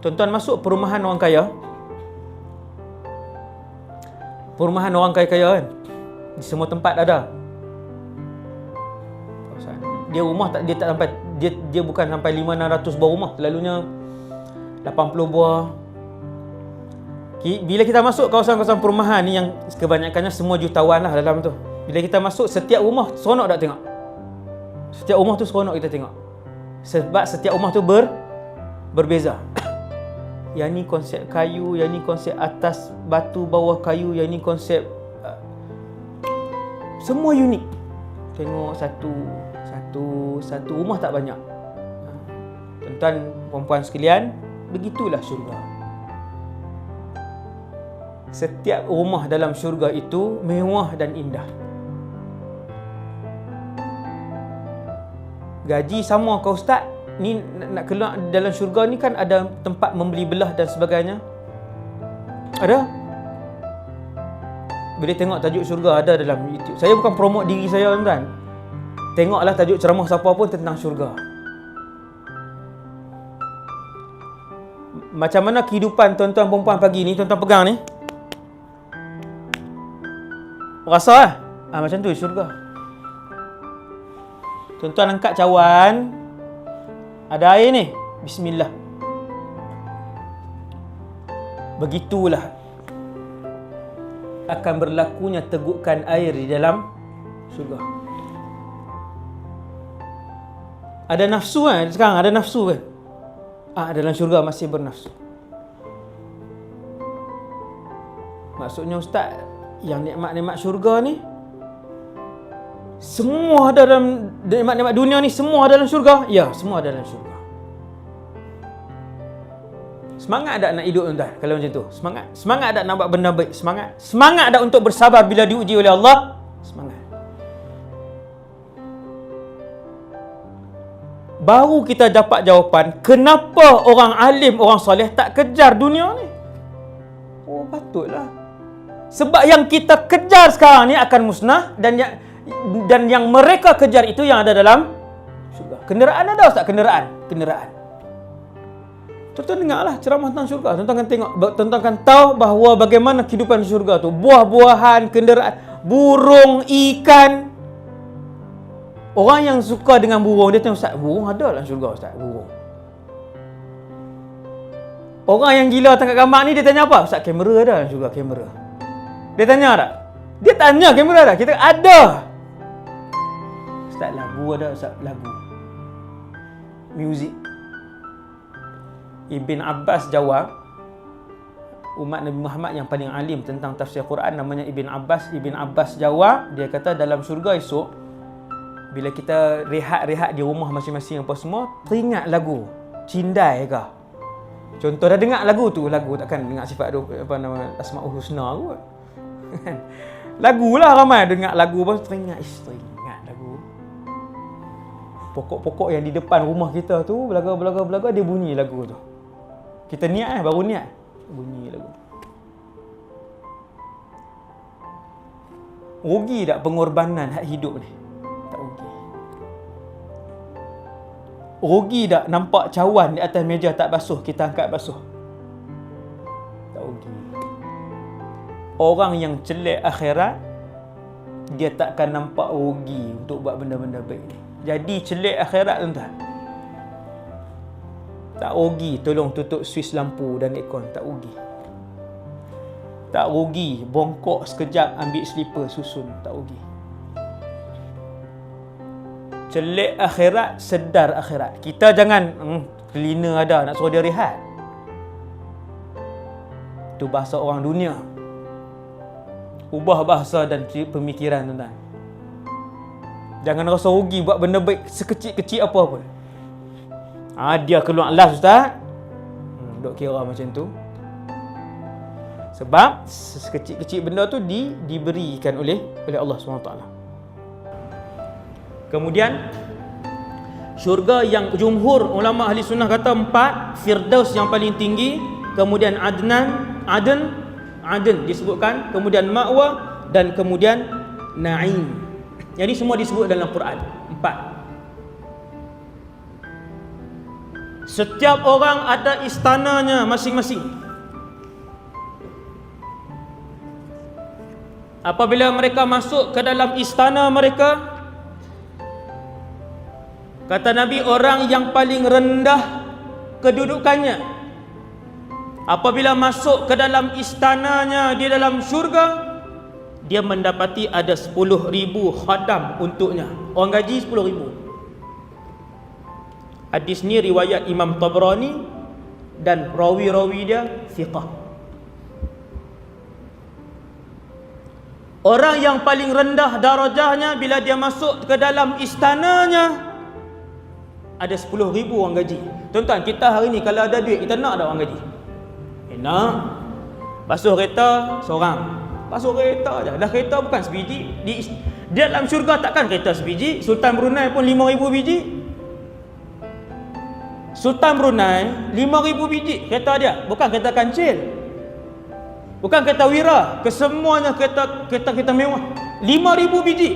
Tuan-tuan masuk perumahan orang kaya. Perumahan orang kaya-kaya kan, di semua tempat ada. Dia rumah dia tak sampai, dia bukan sampai 500-600 buah rumah, selalunya 80 buah. Bila kita masuk kawasan-kawasan perumahan ni yang kebanyakannya semua jutawan lah dalam tu. Bila kita masuk, setiap rumah seronok tak tengok. Setiap rumah tu seronok kita tengok. Sebab setiap rumah tu berbeza. Yang ni konsep kayu, yang ni konsep atas batu, bawah kayu, yang ni konsep semua unik. Tengok satu rumah tak banyak. Tuan-tuan, puan-puan sekalian, begitulah syurga. Setiap rumah dalam syurga itu mewah dan indah. Gaji sama kau ustaz, ni nak keluar dalam syurga ni kan ada tempat membeli belah dan sebagainya. Ada? Boleh tengok tajuk syurga ada dalam YouTube. Saya bukan promote diri saya, tuan-tuan. Tengoklah tajuk ceramah siapa pun tentang syurga. Macam mana kehidupan tuan-tuan perempuan pagi ni, tuan-tuan pegang ni. Rasa lah. Macam tu syurga. Tuan-tuan angkat cawan. Ada air ni. Bismillah. Begitulah akan berlakunya tegukan air di dalam syurga. Ada nafsu kan? Sekarang ada nafsu kan? Dalam syurga masih bernafsu. Maksudnya ustaz, yang nikmat-nikmat syurga ni semua ada dalam, nikmat-nikmat dunia ni semua ada dalam syurga? Ya, semua ada dalam syurga. Semangat tak nak hidup, tuan-tuan? Kalau macam tu, semangat. Semangat tak nak buat benda baik? Semangat. Semangat tak untuk bersabar bila diuji oleh Allah? Semangat. Baru kita dapat jawapan kenapa orang alim, orang soleh tak kejar dunia ni. Oh, patutlah. Sebab yang kita kejar sekarang ni akan musnah, dan yang mereka kejar itu yang ada dalam syurga. Kenderaan ada ustaz? Kenderaan. Tuan-tuan dengarlah ceramah tentang syurga. Tuan-tuan akan tengok, tuan-tuan akan tahu bahawa bagaimana kehidupan syurga tu. Buah-buahan, kenderaan, burung, ikan. Orang yang suka dengan burung, dia tengok, ustaz, burung ada dalam syurga ustaz, burung. Orang yang gila tangkap gambar ni, dia tanya apa? Ustaz, kamera ada dalam syurga, kamera. Dia tanya tak? Dia tanya kamera ada. Kita ada. Ustaz, lagu ada ustaz, lagu. Muzik. Ibn Abbas jawab, umat Nabi Muhammad yang paling alim tentang tafsir Quran namanya Ibn Abbas. Ibn Abbas jawab, dia kata dalam syurga esok, bila kita rehat-rehat di rumah masing-masing apa semua, teringat lagu Cindai ke. Contoh dah dengar lagu tu, lagu takkan dengar sifat tu, apa nama, Asmaul Husna kot. Lagulah ramai dengar lagu apa teringat lagu. Pokok-pokok yang di depan rumah kita tu belaga dia bunyi lagu tu. Kita niat baru niat bunyi lagu. Rugi tak pengorbanan hak hidup ni? Tak rugi. Rugi tak nampak cawan di atas meja tak basuh, kita angkat basuh? Tak rugi. Orang yang celak akhirat, dia takkan nampak rugi untuk buat benda-benda baik ni. Jadi celak akhirat, tuan-tuan, tak rugi tolong tutup suis lampu dan aircon, tak rugi. Tak rugi bongkok sekejap ambil slipper susun, tak rugi. Celak akhirat, sedar akhirat. Kita jangan cleaner ada nak suruh dia rehat. Itu bahasa orang dunia. Ubah bahasa dan pemikiran, tuan-tuan. Jangan rasa rugi buat benda baik sekecil-kecil apa pun. Dia keluar last ustaz. Duk kira macam tu. Sebab sekecil-kecil benda tu diberikan oleh Allah SWT. Kemudian syurga yang jumhur ulama ahli sunnah kata 4, Firdaus yang paling tinggi, kemudian Aden disebutkan, kemudian Ma'wa, dan kemudian Na'im. Jadi semua disebut dalam Quran. 4. Setiap orang ada istananya masing-masing. Apabila mereka masuk ke dalam istana mereka, kata Nabi, orang yang paling rendah kedudukannya apabila masuk ke dalam istananya di dalam syurga, dia mendapati ada 10,000 khadam untuknya. Orang gaji 10,000. Hadis ni riwayat Imam Tabrani dan rawi-rawi dia thiqah. Orang yang paling rendah darajahnya bila dia masuk ke dalam istananya ada 10,000 orang gaji. Tuan-tuan, kita hari ni kalau ada duit, kita nak tak orang gaji? Nak. Basuh kereta seorang. Basuh kereta je. Dah kereta bukan sebiji. Di dalam syurga takkan kereta sebiji. Sultan Brunei pun 5,000 biji. Sultan Brunei 5,000 biji kereta dia. Bukan kereta kancil, bukan kereta wira, kesemuanya kereta mewah. 5,000 biji.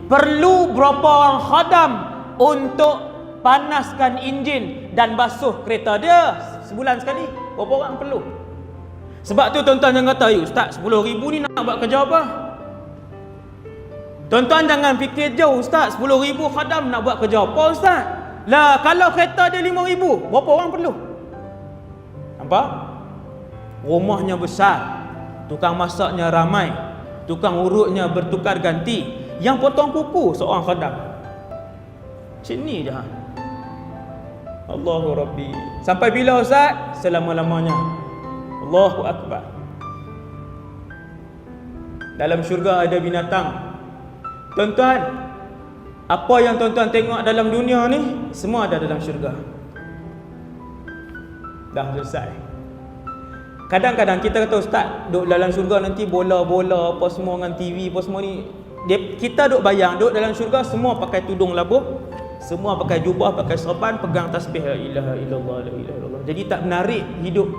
Perlu berapa orang khadam untuk panaskan enjin dan basuh kereta dia sebulan sekali? Berapa orang perlu? Sebab tu tuan-tuan jangan kata, Ustaz, 10,000 ni nak buat kerja apa? Tuan-tuan jangan fikir jauh, Ustaz, 10,000 khadam nak buat kerja apa, Ustaz? Lah, kalau kereta dia 5,000, berapa orang perlu? Nampak? Rumahnya besar, tukang masaknya ramai, tukang urutnya bertukar ganti, yang potong kuku seorang khadam. Sini je. Allahu Rabbi. Sampai bila, Ustaz? Selama-lamanya. Allahu Akbar. Dalam syurga ada binatang. Tuan-tuan, apa yang tuan-tuan tengok dalam dunia ni, semua ada dalam syurga. Dah selesai. Kadang-kadang kita kata, Ustaz, duduk dalam syurga nanti bola-bola apa semua dengan TV apa semua ni. Kita duduk bayang, duduk dalam syurga semua pakai tudung labuh, semua pakai jubah, pakai serban, pegang tasbih, la ilaha illallah, la ilaha illallah. Jadi tak menarik hidup.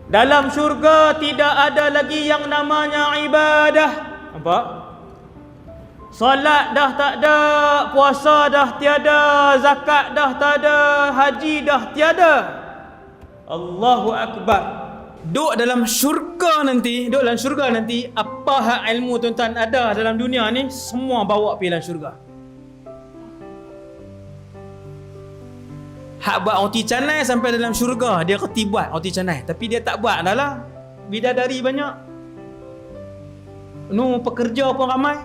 Dalam syurga tidak ada lagi yang namanya ibadah. Nampak? Solat dah tak ada, puasa dah tiada, zakat dah tak ada, haji dah tiada. Allahu Akbar. Duduk dalam syurga nanti, apa hak ilmu tuan-tuan ada dalam dunia ni, semua bawa pergi dalam syurga. Hak buat roti canai sampai dalam syurga, dia reti buat roti canai, tapi dia tak buat dah lah. Bidadari banyak, pekerja pun ramai,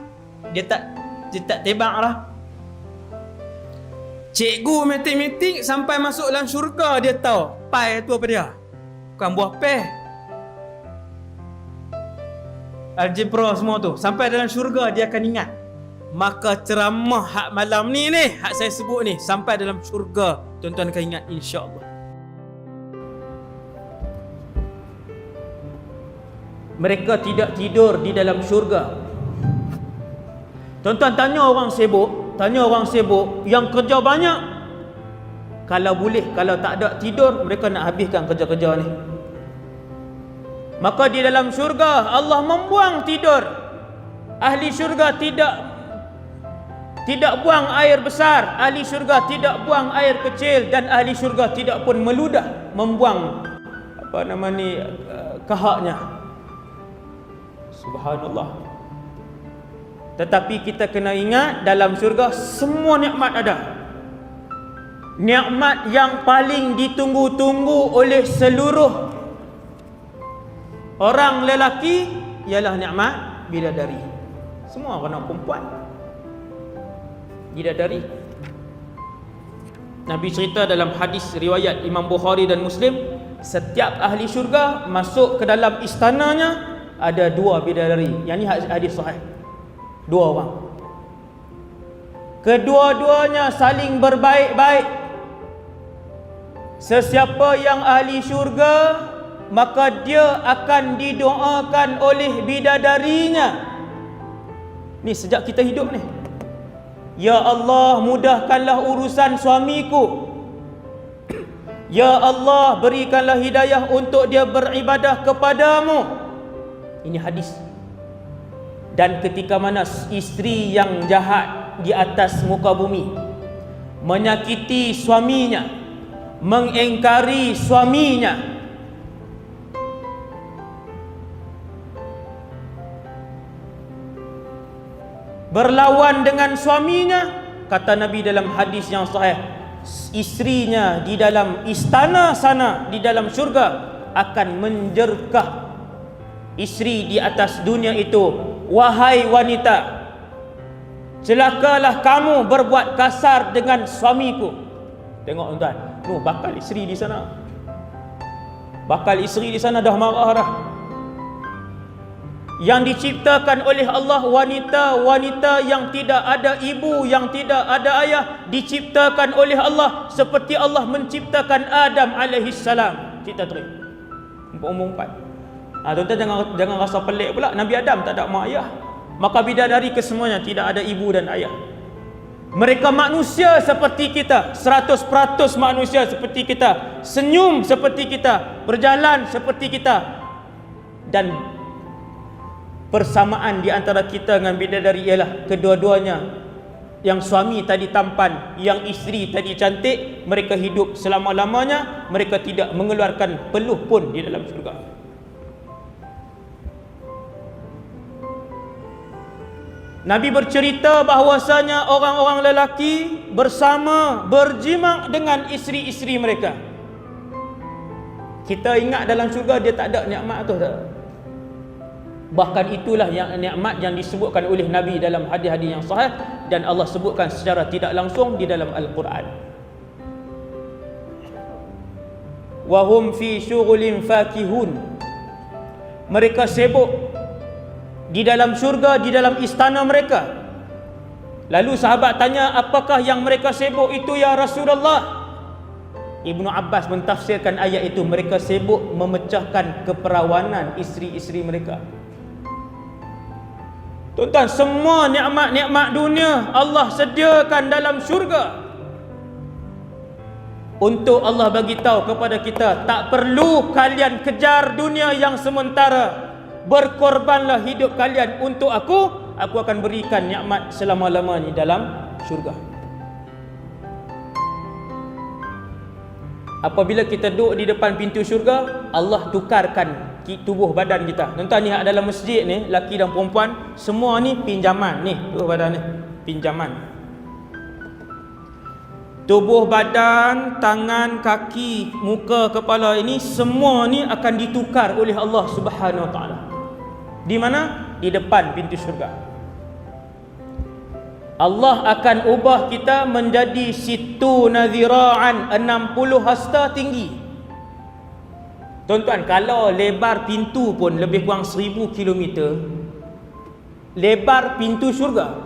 dia tak tebak lah. Cikgu matematik sampai masuk dalam syurga, dia tahu pai tu apa dia, bukan buah peh. Algebra semua tu sampai dalam syurga dia akan ingat. Maka ceramah hak malam ni hak saya sebut ni, sampai dalam syurga tuan-tuan akan ingat, insya-Allah. Mereka tidak tidur di dalam syurga. Tuan-tuan tanya orang sibuk yang kerja banyak, kalau boleh, kalau tak ada tidur, mereka nak habiskan kerja-kerja ni. Maka di dalam syurga Allah membuang tidur. Ahli syurga tidak buang air besar, ahli syurga tidak buang air kecil, dan ahli syurga tidak pun meludah membuang kahaknya. Subhanallah. Tetapi kita kena ingat, dalam syurga semua nikmat ada. Nikmat yang paling ditunggu-tunggu oleh seluruh orang lelaki ialah nikmat bidadari. Semua orang perempuan bidadari. Nabi cerita dalam hadis riwayat Imam Bukhari dan Muslim, setiap ahli syurga masuk ke dalam istananya ada 2 bidadari. Yang ni hadis sahih. 2 orang. Kedua-duanya saling berbaik-baik. Sesiapa yang ahli syurga, maka dia akan didoakan oleh bidadarinya. Ni sejak kita hidup ni. Ya Allah, mudahkanlah urusan suamiku. Ya Allah, berikanlah hidayah untuk dia beribadah kepadamu. Ini hadis. Dan ketika mana isteri yang jahat di atas muka bumi, menyakiti suaminya, mengingkari suaminya, berlawan dengan suaminya. Kata Nabi dalam hadis yang sahih, isterinya di dalam istana sana di dalam syurga akan menjerkah isteri di atas dunia itu, wahai wanita, celakalah kamu berbuat kasar dengan suamiku. Tengok tuan, bakal isteri di sana, bakal isteri di sana dah marah dah. Yang diciptakan oleh Allah, wanita-wanita yang tidak ada ibu, yang tidak ada ayah, diciptakan oleh Allah seperti Allah menciptakan Adam alaihissalam. Kita terus umum 4. Tuan-tuan jangan rasa pelik pula. Nabi Adam tak ada mak ayah, maka bidadari kesemuanya tidak ada ibu dan ayah. Mereka manusia seperti kita, 100% manusia seperti kita, senyum seperti kita, berjalan seperti kita. Dan persamaan di antara kita dengan bidadari ialah kedua-duanya, yang suami tadi tampan, yang isteri tadi cantik, mereka hidup selama-lamanya, mereka tidak mengeluarkan peluh pun di dalam syurga. Nabi bercerita bahawasanya orang-orang lelaki bersama berjima dengan isteri-isteri mereka. Kita ingat dalam syurga dia tak ada nikmat tu tak? Bahkan itulah yang nikmat yang disebutkan oleh Nabi dalam hadis-hadis yang sahih, dan Allah sebutkan secara tidak langsung di dalam Al-Quran. Wahum fi syughulin fakihun. Mereka sibuk di dalam syurga, di dalam istana mereka. Lalu sahabat tanya, apakah yang mereka sibuk itu ya Rasulullah? Ibnu Abbas mentafsirkan ayat itu, mereka sibuk memecahkan keperawanan isteri-isteri mereka. Tuan-tuan, semua nikmat-nikmat dunia Allah sediakan dalam syurga. Untuk Allah bagi tahu kepada kita, tak perlu kalian kejar dunia yang sementara. Berkorbanlah hidup kalian untuk aku akan berikan nikmat selama-lamanya dalam syurga. Apabila kita duduk di depan pintu syurga, Allah tukarkan tubuh badan kita. Tuan-tuan, ni dalam masjid ni, lelaki dan perempuan, semua ni pinjaman ni, tubuh badan ni pinjaman. Tubuh badan, tangan, kaki, muka, kepala ini semua ni akan ditukar oleh Allah Subhanahu Wa Taala. Di mana? Di depan pintu syurga. Allah akan ubah kita menjadi situ nadhira'an, 60 hasta tinggi. Tuan-tuan, kalau lebar pintu pun lebih kurang 1000 kilometer, lebar pintu syurga.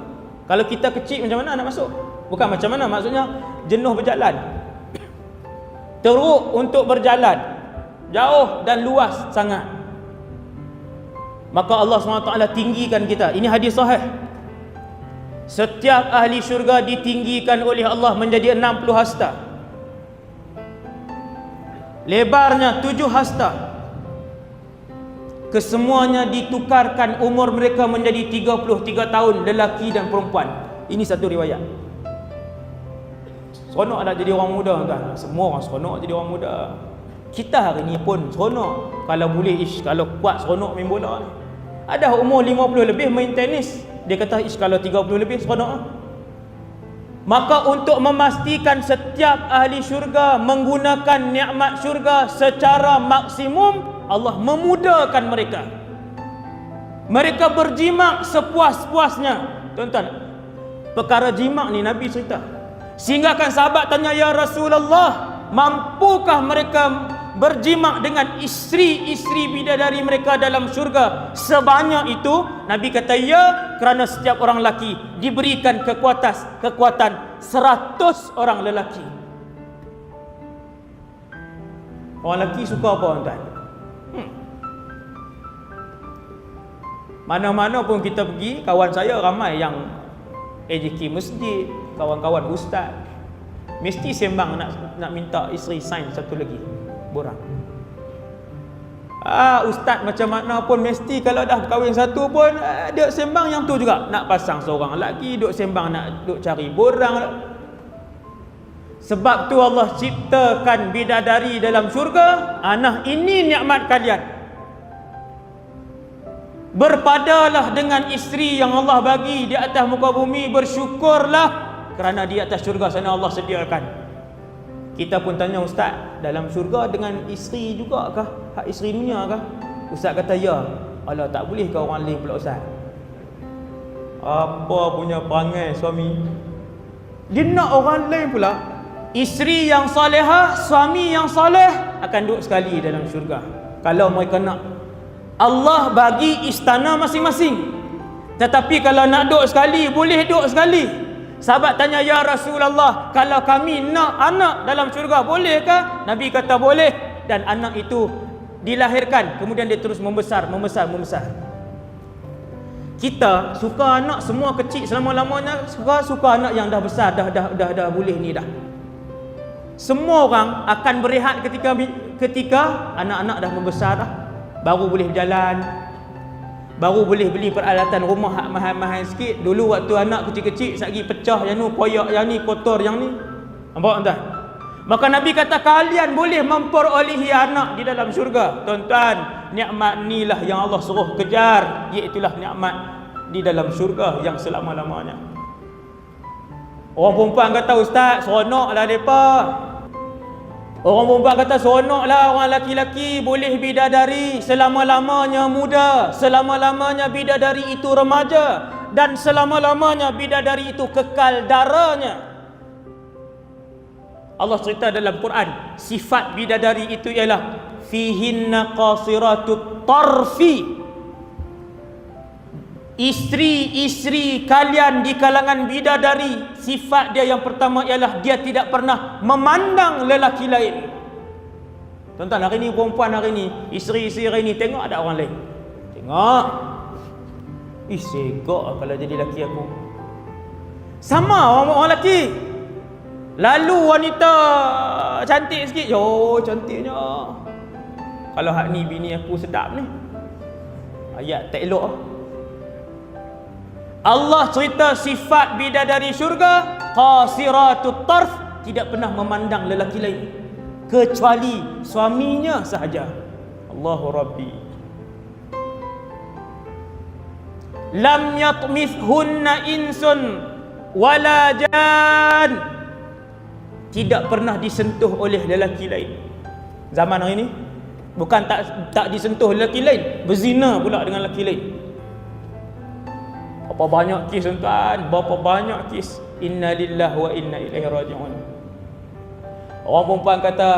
Kalau kita kecil, macam mana nak masuk? Bukan macam mana, maksudnya jenuh berjalan, teruk untuk berjalan, jauh dan luas sangat. Maka Allah SWT tinggikan kita. Ini hadis sahih. Setiap ahli syurga ditinggikan oleh Allah menjadi 60 hasta. Lebarnya 7 hasta. Kesemuanya ditukarkan umur mereka menjadi 33 tahun, lelaki dan perempuan. Ini satu riwayat. Seronok nak jadi orang muda kan? Semua orang seronok jadi orang muda. Kita hari ni pun seronok. Kalau boleh, kalau kuat seronok main bola. Ada umur 50 lebih main tenis, dia kata kalau 30 lebih seronok. Maka untuk memastikan setiap ahli syurga menggunakan nikmat syurga secara maksimum, Allah memudahkan mereka. Mereka berjimak sepuas-puasnya. Tuan-tuan, perkara jimak ni Nabi cerita. Sehingga kan sahabat tanya, ya Rasulullah, mampukah mereka berjimak dengan isteri-isteri bidadari mereka dalam syurga sebanyak itu? Nabi kata ya, kerana setiap orang lelaki diberikan kekuatan 100 orang lelaki. Orang lelaki suka apa tuan? Mana-mana pun kita pergi, kawan saya ramai yang AJK masjid, kawan-kawan ustaz, mesti sembang nak minta isteri sign satu lagi borang. Ustaz macam mana pun mesti kalau dah kahwin satu pun dia sembang yang tu juga, nak pasang seorang lagi, duk sembang nak duk cari borang. Sebab tu Allah ciptakan bidadari dalam syurga. Nah, ini nikmat kalian. Berpadalah dengan isteri yang Allah bagi di atas muka bumi. Bersyukurlah kerana di atas syurga sana Allah sediakan. Kita pun tanya ustaz, dalam syurga dengan isteri juga kah? Hak isteri dunia kah? Ustaz kata ya. Alah, tak boleh ke orang lain pula ustaz? Apa punya perangai suami? Dia nak orang lain pula. Isteri yang salihah, suami yang saleh akan duduk sekali dalam syurga. Kalau mereka nak. Allah bagi istana masing-masing. Tetapi kalau nak duduk sekali, boleh duduk sekali. Sahabat tanya, ya Rasulullah, kalau kami nak anak dalam syurga, bolehkah? Nabi kata boleh. Dan anak itu dilahirkan, kemudian dia terus membesar. Kita suka anak semua kecil selama-lamanya, suka anak yang dah besar, dah boleh ni dah. Semua orang akan berehat ketika anak-anak dah membesar dah. Baru boleh berjalan, baru boleh beli peralatan rumah hak mahal-mahal sikit. Dulu waktu anak kecil-kecil satgi pecah yang ni, koyak yang ni, kotor yang ni. Nampak tak? Maka Nabi kata kalian boleh memperolehi anak di dalam syurga. Tuan-tuan, nikmat inilah yang Allah suruh kejar, iaitulah nikmat di dalam syurga yang selama-lamanya. Orang perempuan kata, ustaz, seronoklah mereka. Orang perempuan kata, seronoklah orang laki-laki boleh bidadari selama-lamanya muda, selama-lamanya bidadari itu remaja, dan selama-lamanya bidadari itu kekal darahnya. Allah cerita dalam Quran, sifat bidadari itu ialah fihinna qasiratut tarfi. Isteri-isteri kalian di kalangan bidadari, sifat dia yang pertama ialah dia tidak pernah memandang lelaki lain. Tuan-tuan, hari ni perempuan hari ni, isteri-isteri hari ni tengok ada orang lain. Tengok. Segak kalau jadi lelaki aku. Sama orang lelaki. Lalu wanita cantik sikit, yo cantiknya. Kalau hak ni bini aku sedap ni. Ayat tak elok. Allah cerita sifat bidadari syurga, qasiratut tarf, tidak pernah memandang lelaki lain kecuali suaminya sahaja. Allahu Rabbi. Lam yatmithunna insun wala jan. Tidak pernah disentuh oleh lelaki lain. Zaman hari ini bukan tak disentuh lelaki lain, berzina pula dengan lelaki lain. Berapa banyak kes tuan, berapa banyak kes. Inna lillahi wa inna ilaihi raji'un. Orang perempuan kata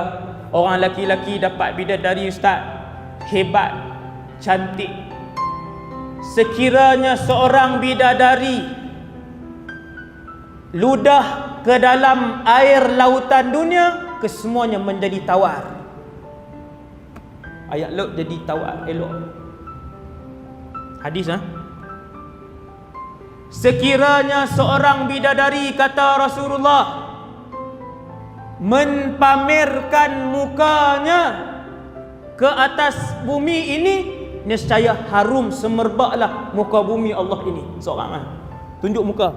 orang laki-laki dapat bidadari ustaz, hebat, cantik. Sekiranya seorang bidadari ludah ke dalam air lautan dunia, kesemuanya menjadi tawar. Ayat laut jadi tawar, elok. Hadis Sekiranya seorang bidadari, kata Rasulullah, mempamerkan mukanya ke atas bumi ini, nescaya harum semerbaklah muka bumi Allah ini. Seorang tunjuk muka.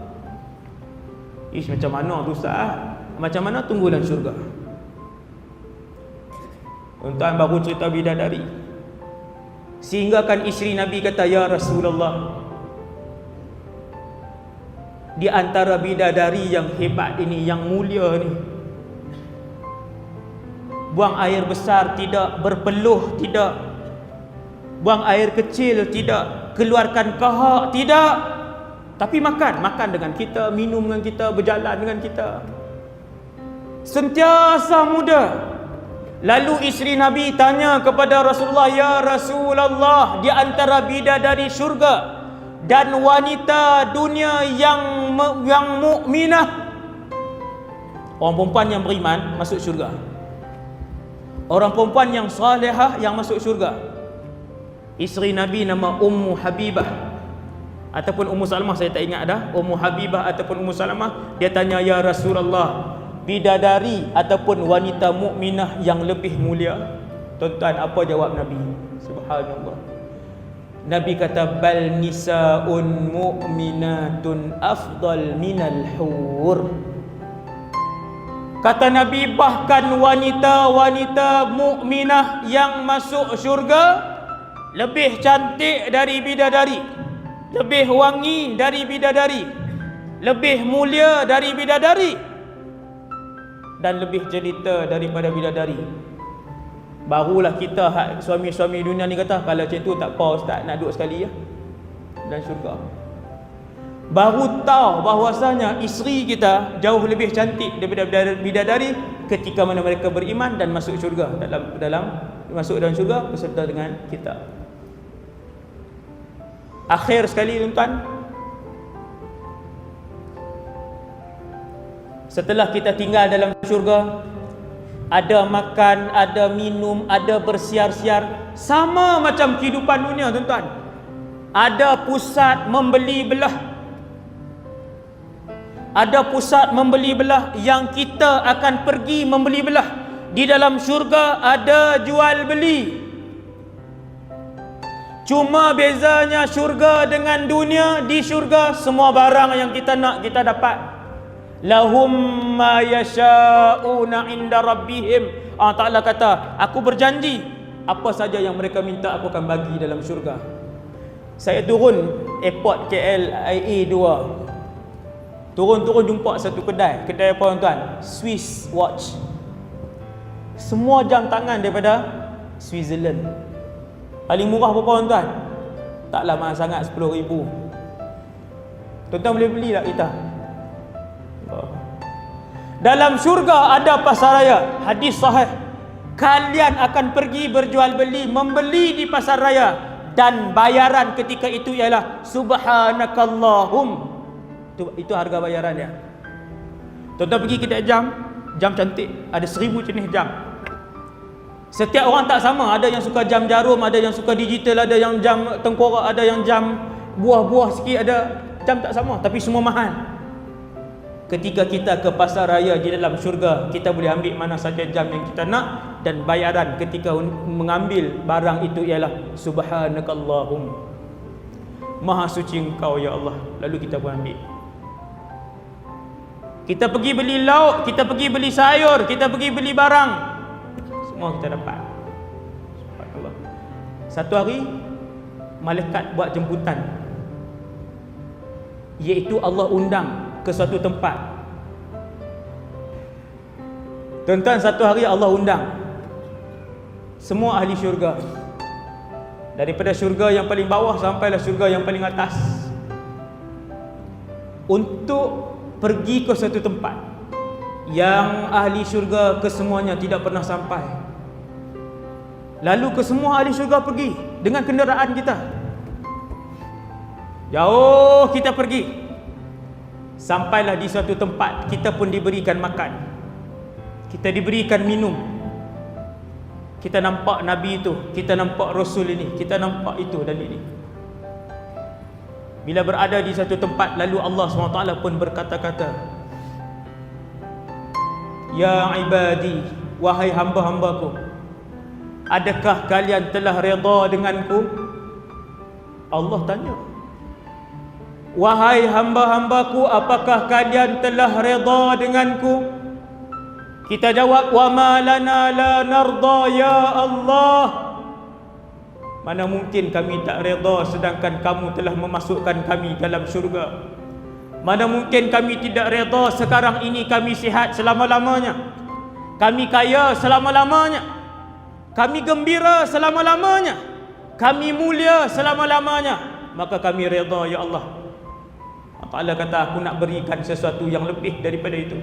Macam mana tu ustaz? Macam mana? Tunggulah syurga. Tuan-tuan, baru cerita bidadari. Sehingga kan isteri Nabi kata, ya Rasulullah, di antara bidadari yang hebat ini, yang mulia ni, buang air besar tidak, berpeluh tidak, buang air kecil tidak, keluarkan kahak tidak, tapi makan dengan kita, minum dengan kita, berjalan dengan kita, sentiasa muda. Lalu isteri Nabi tanya kepada Rasulullah, ya Rasulullah, di antara bidadari syurga dan wanita dunia yang mukminah, orang perempuan yang beriman masuk syurga, orang perempuan yang salihah yang masuk syurga. Isteri Nabi nama Ummu Habibah ataupun Ummu Salamah, saya tak ingat dah, Ummu Habibah ataupun Ummu Salamah. Dia tanya, ya Rasulullah, bidadari ataupun wanita mukminah yang lebih mulia? Tuan-tuan, apa jawab Nabi? Subhanallah. Nabi kata, bal nisaun mu'minatun afdal minal hur. Kata Nabi, bahkan wanita-wanita mukminah yang masuk syurga lebih cantik dari bidadari, lebih wangi dari bidadari, lebih mulia dari bidadari, dan lebih jelita daripada bidadari. Barulah kita suami-suami dunia ni kata, kalau macam tu tak apa ustaz, nak duduk sekali ya dalam syurga. Baru tahu bahawasanya isteri kita jauh lebih cantik daripada bidadari ketika mana mereka beriman dan masuk syurga, masuk dalam syurga beserta dengan kita. Akhir sekali tuan-tuan, setelah kita tinggal dalam syurga, ada makan, ada minum, ada bersiar-siar, sama macam kehidupan dunia tuan-tuan. Ada pusat membeli belah, ada pusat membeli belah yang kita akan pergi membeli belah. Di dalam syurga ada jual beli. Cuma bezanya syurga dengan dunia, di syurga semua barang yang kita nak kita dapat. Lahum ma yasha'una inda rabbihim. Allah Ta'ala kata, aku berjanji apa saja yang mereka minta aku akan bagi dalam syurga. Saya turun airport KLIA 2. Turun jumpa satu kedai apa tuan-tuan? Swiss watch. Semua jam tangan daripada Switzerland. Paling murah berapa tuan-tuan? Taklah mahal sangat, 10,000. Tuan-tuan boleh beli tak kita? Dalam syurga ada pasar raya. Hadis sahih, kalian akan pergi berjual beli, membeli di pasar raya, dan bayaran ketika itu ialah subhanakallahum. Itu harga bayaran dia. Tuan-tuan pergi kedai jam cantik, ada 1000 jenis jam. Setiap orang tak sama, ada yang suka jam jarum, ada yang suka digital, ada yang jam tengkorak, ada yang jam buah-buah sikit, ada jam tak sama, tapi semua mahal. Ketika kita ke pasar raya di dalam syurga, kita boleh ambil mana saja jam yang kita nak, dan bayaran ketika mengambil barang itu ialah subhanakallahum, maha suci engkau ya Allah. Lalu kita pun ambil. Kita pergi beli lauk, kita pergi beli sayur, kita pergi beli barang, semua kita dapat. Subhanallah. Satu hari malaikat buat jemputan, iaitu Allah undang ke suatu tempat. Tuan-tuan, satu hari Allah undang semua ahli syurga, daripada syurga yang paling bawah sampailah syurga yang paling atas, untuk pergi ke suatu tempat yang ahli syurga kesemuanya tidak pernah sampai. Lalu kesemua ahli syurga pergi dengan kenderaan kita. Jauh kita pergi, sampailah di suatu tempat, kita pun diberikan makan, kita diberikan minum. Kita nampak Nabi itu, kita nampak Rasul ini, kita nampak itu dan ini. Bila berada di satu tempat, lalu Allah SWT pun berkata-kata, ya ibadi, wahai hamba-hambaku, adakah kalian telah redha denganku? Allah tanya, wahai hamba-hambaku, apakah kalian telah redha denganku? Kita jawab, wa ma lana la narda ya Allah. Mana mungkin kami tak redha sedangkan kamu telah memasukkan kami dalam syurga. Mana mungkin kami tidak redha sekarang ini kami sihat selama-lamanya, kami kaya selama-lamanya, kami gembira selama-lamanya, kami mulia selama-lamanya, maka kami redha ya Allah. Allah kata, aku nak berikan sesuatu yang lebih daripada itu.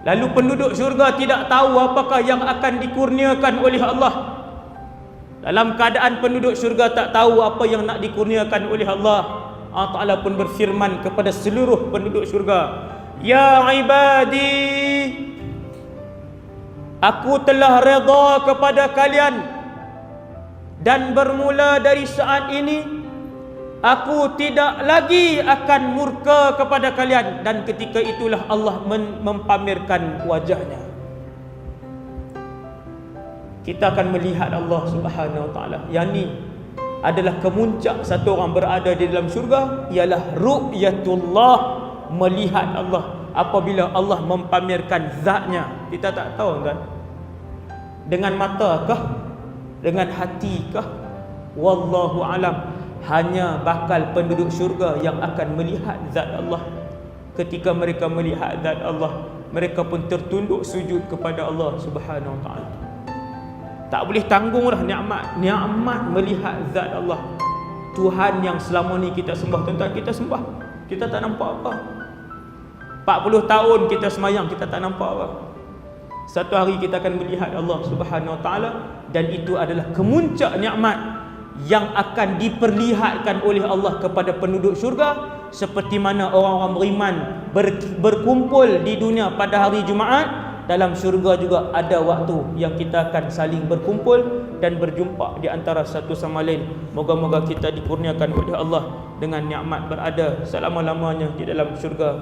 Lalu penduduk syurga tidak tahu apakah yang akan dikurniakan oleh Allah. Dalam keadaan penduduk syurga tak tahu apa yang nak dikurniakan oleh Allah, Allah Ta'ala pun berfirman kepada seluruh penduduk syurga, ya ibadi, aku telah redha kepada kalian, dan bermula dari saat ini aku tidak lagi akan murka kepada kalian. Dan ketika itulah Allah mempamerkan wajahnya. Kita akan melihat Allah Subhanahu Wa Taala. Yang ni adalah kemuncak satu orang berada di dalam syurga, ialah ru'yatullah, melihat Allah. apabila Allah mempamerkan zatnya. Kita tak tahu kan, dengan mata kah, dengan hati kah, wallahu alam. Hanya bakal penduduk syurga yang akan melihat zat Allah. Ketika mereka melihat zat Allah, mereka pun tertunduk sujud kepada Allah Subhanahu wa taala. Tak boleh tanggunglah nikmat melihat zat Allah. Tuhan yang selama ni kita sembah, tuan-tuan, kita sembah, kita tak nampak apa. 40 tahun kita semayang, kita tak nampak apa. Satu hari kita akan melihat Allah Subhanahu wa taala, dan itu adalah kemuncak nikmat yang akan diperlihatkan oleh Allah kepada penduduk syurga, seperti mana orang-orang beriman berkumpul di dunia pada hari Jumaat. Dalam syurga juga ada waktu yang kita akan saling berkumpul dan berjumpa di antara satu sama lain. Moga-moga kita dikurniakan oleh Allah dengan nikmat berada selama-lamanya di dalam syurga.